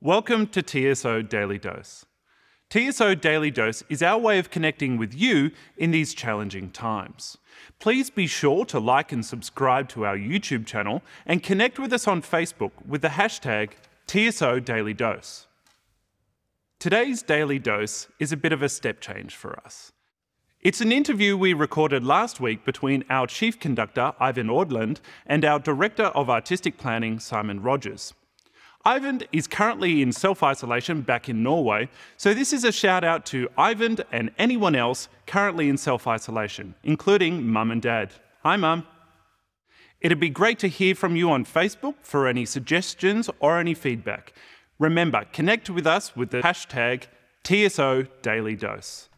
Welcome to TSO Daily Dose. TSO Daily Dose is our way of connecting with you in these challenging times. Please be sure to like and subscribe to our YouTube channel and connect with us on Facebook with the hashtag TSO Daily Dose. Today's Daily Dose is a bit of a step change for us. It's an interview we recorded last week between our Chief Conductor, Eivind Aadland, and our Director of Artistic Planning, Simon Rogers. Eivind is currently in self-isolation back in Norway, so this is a shout out to Eivind and anyone else currently in self-isolation, including Mum and Dad. Hi Mum. It'd be great to hear from you on Facebook for any suggestions or any feedback. Remember, connect with us with the hashtag TSO Daily Dose.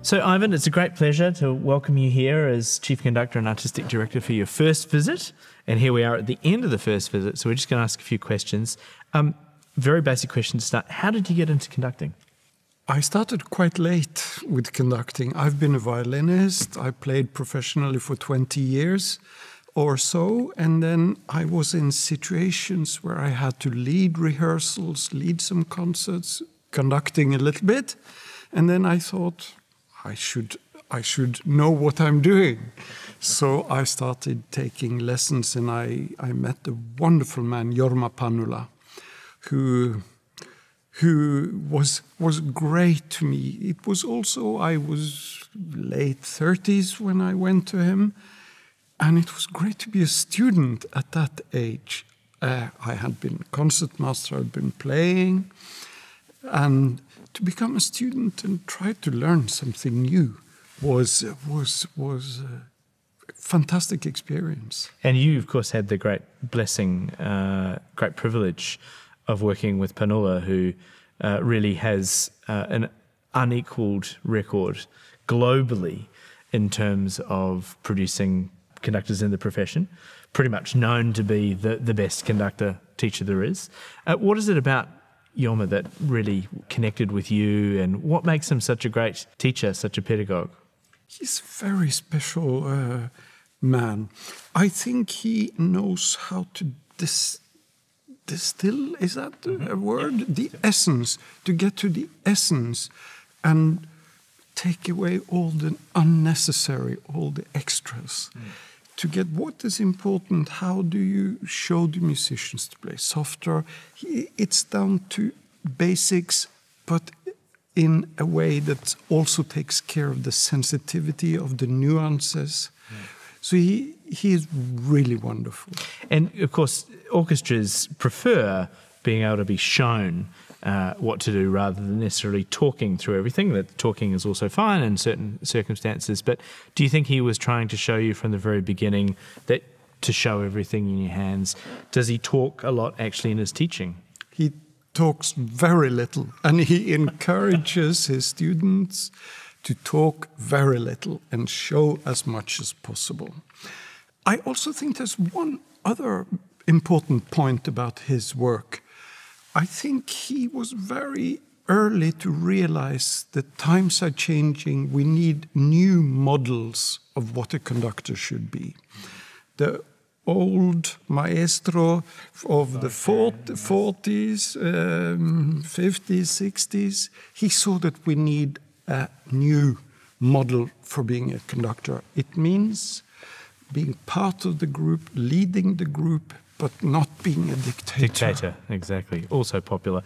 So, Eivind, it's a great pleasure to welcome you here as Chief Conductor and Artistic Director for your first visit. And here we are at the end of the first visit, so we're just going to ask a few questions. Very basic question to start. How did you get into conducting? I started quite late with conducting. I've been a violinist. I played professionally for 20 years or so. And then I was in situations where I had to lead rehearsals, lead some concerts, conducting a little bit. And then I thought, I should know what I'm doing. So I started taking lessons, and I met a wonderful man, Jorma Panula, who was great to me. It was also, I was late 30s when I went to him, and it was great to be a student at that age. I had been concertmaster, I'd been playing, and to become a student and try to learn something new was a fantastic experience. And you, of course, had the great blessing, great privilege of working with Panula, who really has an unequalled record globally in terms of producing conductors in the profession, pretty much known to be the best conductor teacher there is. What is it about Jorma that really connected with you, and what makes him such a great teacher, such a pedagogue? He's a very special man. I think he knows how to distill, is that a word? Yeah. The essence, to get to the essence and take away all the unnecessary, all the extras. To get what is important, how do you show the musicians to play softer? It's down to basics, but in a way that also takes care of the sensitivity of the nuances. So he is really wonderful. And of course, orchestras prefer being able to be shown what to do rather than necessarily talking through everything. That talking is also fine in certain circumstances. But do you think he was trying to show you from the very beginning that to show everything in your hands? Does he talk a lot actually in his teaching? He talks very little, and he encourages his students to talk very little and show as much as possible. I also think there's one other important point about his work. I think he was very early to realize that times are changing. We need new models of what a conductor should be. The old maestro of the 40s, 50s, 60s, he saw that we need a new model for being a conductor. It means being part of the group, leading the group, but not being a dictator. Dictator, exactly. Also popular.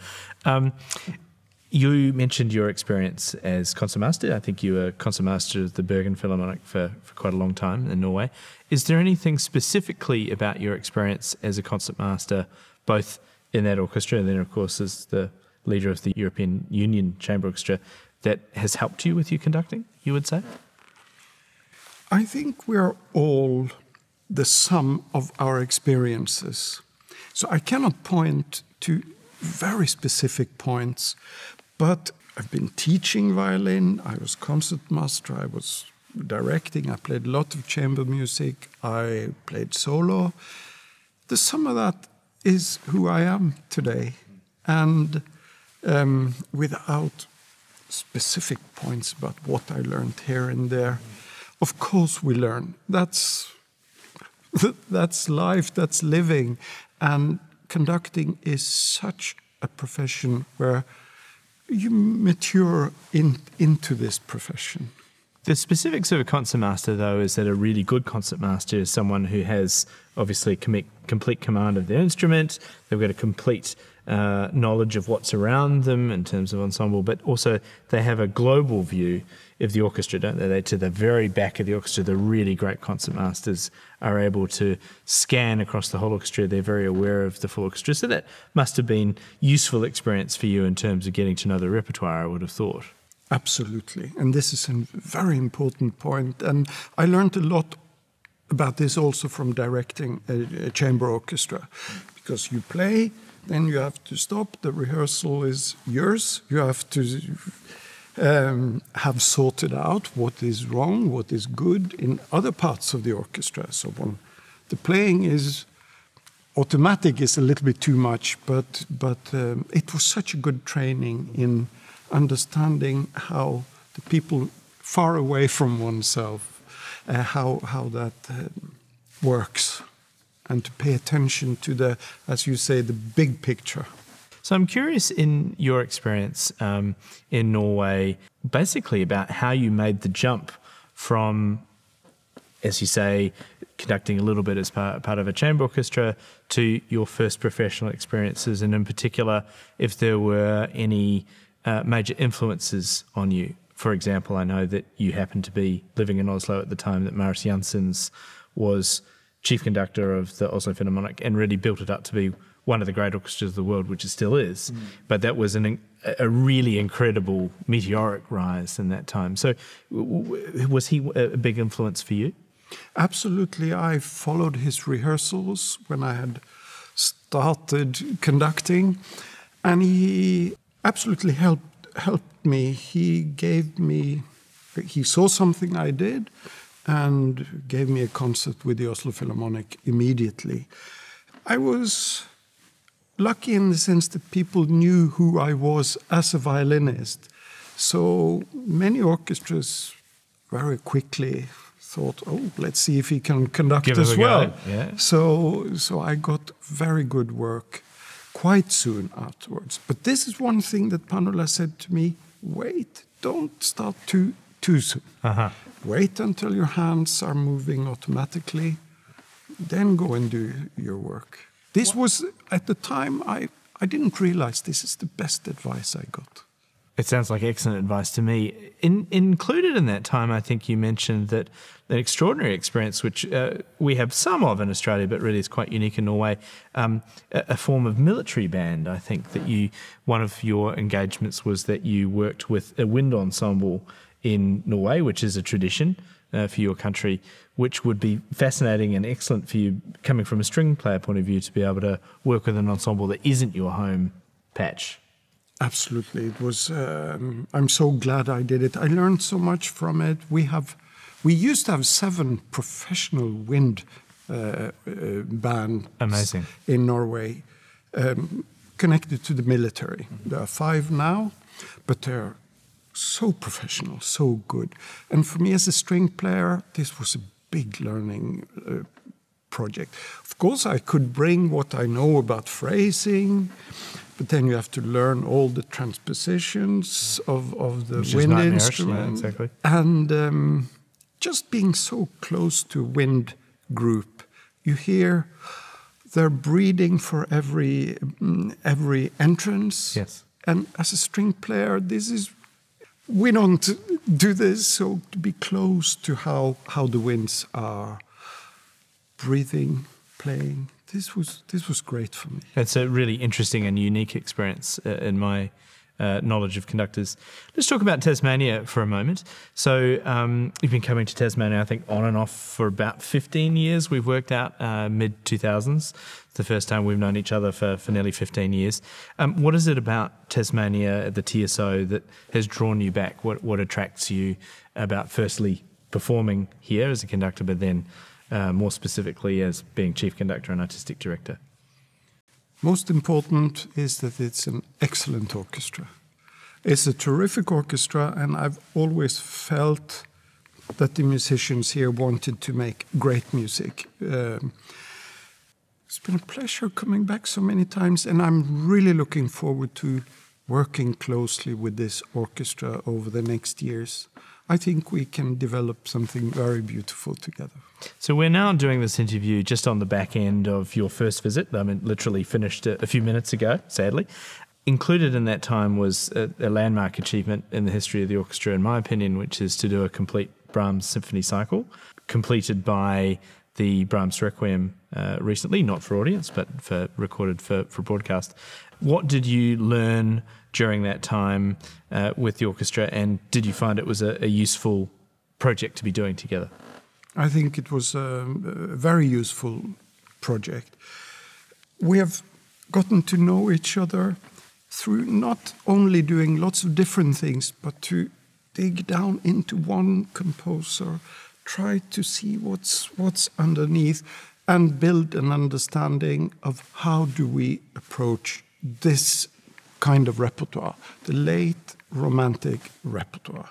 You mentioned your experience as concertmaster. I think you were concertmaster of the Bergen Philharmonic for quite a long time in Norway. Is there anything specifically about your experience as a concertmaster, both in that orchestra and then, of course, as the leader of the European Union Chamber Orchestra, that has helped you with your conducting, you would say? I think we're all the sum of our experiences. So I cannot point to very specific points, but I've been teaching violin, I was concertmaster, I was directing, I played a lot of chamber music, I played solo. The sum of that is who I am today. And without specific points about what I learned here and there, of course we learn. That's life, that's living. And conducting is such a profession where you mature into this profession. The specifics of a concertmaster, though, is that a really good concertmaster is someone who has obviously complete command of their instrument. They've got a complete knowledge of what's around them in terms of ensemble, but also they have a global view of the orchestra, don't they? They're to the very back of the orchestra. The really great concertmasters are able to scan across the whole orchestra. They're very aware of the full orchestra. So that must have been useful experience for you in terms of getting to know the repertoire, I would have thought. Absolutely. And this is a very important point. And I learned a lot about this also from directing a chamber orchestra. Because you play, then you have to stop. The rehearsal is yours. You have to have sorted out what is wrong, what is good in other parts of the orchestra. So when the playing is automatic is a little bit too much, but it was such a good training in understanding how the people far away from oneself, how that works, and to pay attention to the, as you say, the big picture. So I'm curious, in your experience in Norway, basically about how you made the jump from, as you say, conducting a little bit as part of a chamber orchestra to your first professional experiences, and in particular, if there were any major influences on you. For example, I know that you happened to be living in Oslo at the time that Marius Jansons was chief conductor of the Oslo Philharmonic and really built it up to be one of the great orchestras of the world, which it still is. But that was a really incredible meteoric rise in that time. So was he a big influence for you? Absolutely. I followed his rehearsals when I had started conducting, and he absolutely helped me. He saw something I did and gave me a concert with the Oslo Philharmonic immediately. I was lucky in the sense that people knew who I was as a violinist. So many orchestras very quickly thought, oh, let's see if he can conduct as well. Yeah. So I got very good work quite soon afterwards. But this is one thing that Panula said to me: wait, don't start too soon. Wait until your hands are moving automatically, then go and do your work. This was, at the time, I didn't realize this is the best advice I got. It sounds like excellent advice to me. Included in that time, I think you mentioned that an extraordinary experience, which we have some of in Australia, but really is quite unique in Norway, a form of military band. I think that one of your engagements was that you worked with a wind ensemble in Norway, which is a tradition for your country, which would be fascinating and excellent for you, coming from a string player point of view, to be able to work with an ensemble that isn't your home patch. Absolutely. It was. I'm so glad I did it. I learned so much from it. We used to have 7 professional wind bands Amazing. In Norway, connected to the military. There are 5 now, but they're so professional, so good. And for me as a string player, this was a big learning project. Of course, I could bring what I know about phrasing, but then you have to learn all the transpositions of the wind instrument. Yeah, exactly. And just being so close to a wind group, you hear they're breathing for every entrance. Yes. And as a string player, we don't do this, so to be close to how the winds are breathing, playing, this was great for me. It's a really interesting and unique experience in my knowledge of conductors. Let's talk about Tasmania for a moment. So you've been coming to Tasmania, I think, on and off for about 15 years. We've worked out mid-2000s. It's the first time we've known each other for nearly 15 years. What is it about Tasmania at the TSO that has drawn you back? What attracts you about, firstly, performing here as a conductor, but then more specifically as being chief conductor and artistic director? Most important is that it's an excellent orchestra. It's a terrific orchestra, and I've always felt that the musicians here wanted to make great music. It's been a pleasure coming back so many times, and I'm really looking forward to working closely with this orchestra over the next years. I think we can develop something very beautiful together. So we're now doing this interview just on the back end of your first visit. I mean, literally finished a few minutes ago, sadly. Included in that time was a landmark achievement in the history of the orchestra, in my opinion, which is to do a complete Brahms symphony cycle, completed by the Brahms Requiem recently, not for audience, but recorded for broadcast. What did you learn during that time with the orchestra, and did you find it was a useful project to be doing together? I think it was a very useful project. We have gotten to know each other through not only doing lots of different things, but to dig down into one composer, try to see what's underneath, and build an understanding of how do we approach this kind of repertoire, the late Romantic repertoire.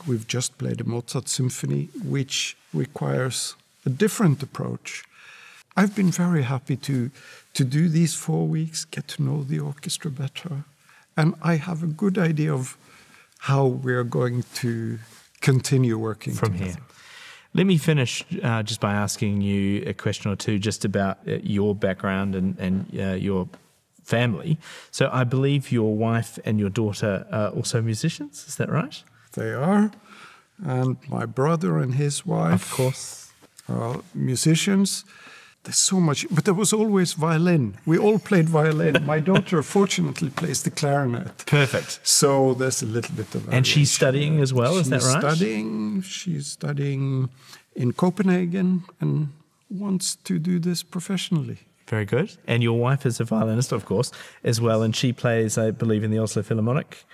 We've just played a Mozart symphony, which requires a different approach. I've been very happy to do these 4 weeks, get to know the orchestra better, and I have a good idea of how we're going to continue working from together. Here. Let me finish just by asking you a question or two just about your background and your family. So I believe your wife and your daughter are also musicians, is that right? They are, and my brother and his wife, of course, are musicians. There's so much, but there was always violin. We all played violin. My daughter, fortunately, plays the clarinet. Perfect. So there's a little bit of variation. And she's studying as well, is that right? She's studying in Copenhagen and wants to do this professionally. Very good. And your wife is a violinist, of course, as well, and she plays, I believe, in the Oslo Philharmonic?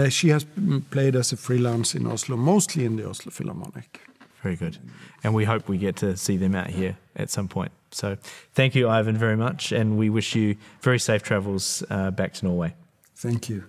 She has played as a freelance in Oslo, mostly in the Oslo Philharmonic. Very good. And we hope we get to see them out here at some point. So thank you, Eivind, very much, and we wish you very safe travels back to Norway. Thank you.